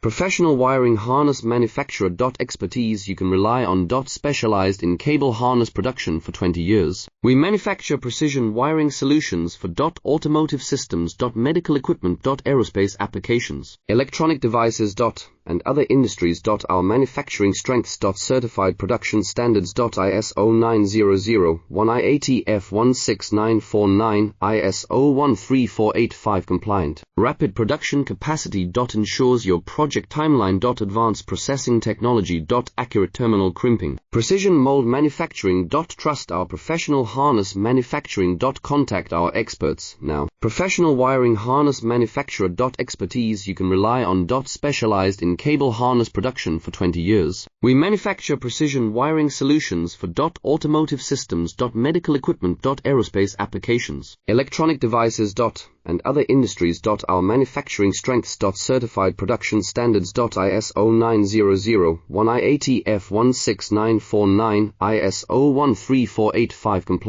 Professional wiring harness manufacturer. Expertise you can rely on. Specialized in cable harness production for 20 years. We manufacture precision wiring solutions for automotive systems. Medical equipment. Aerospace applications. Electronic devices. And other industries. Our manufacturing strengths. Certified production standards. ISO 9001 IATF 16949 ISO 13485 compliant. Rapid production capacity. Ensures your project timeline. Advanced processing technology. Accurate terminal crimping. Precision mold manufacturing. Trust our professional harness manufacturing. Contact our experts now. Professional wiring harness manufacturer. Expertise you can rely on. Specialized in cable harness production for 20 years. We manufacture precision wiring solutions for automotive systems. Medical equipment. Aerospace applications. Electronic devices. And other industries. Our manufacturing strengths. Certified production standards. ISO 9001 IATF 16949 ISO 13485 compliant.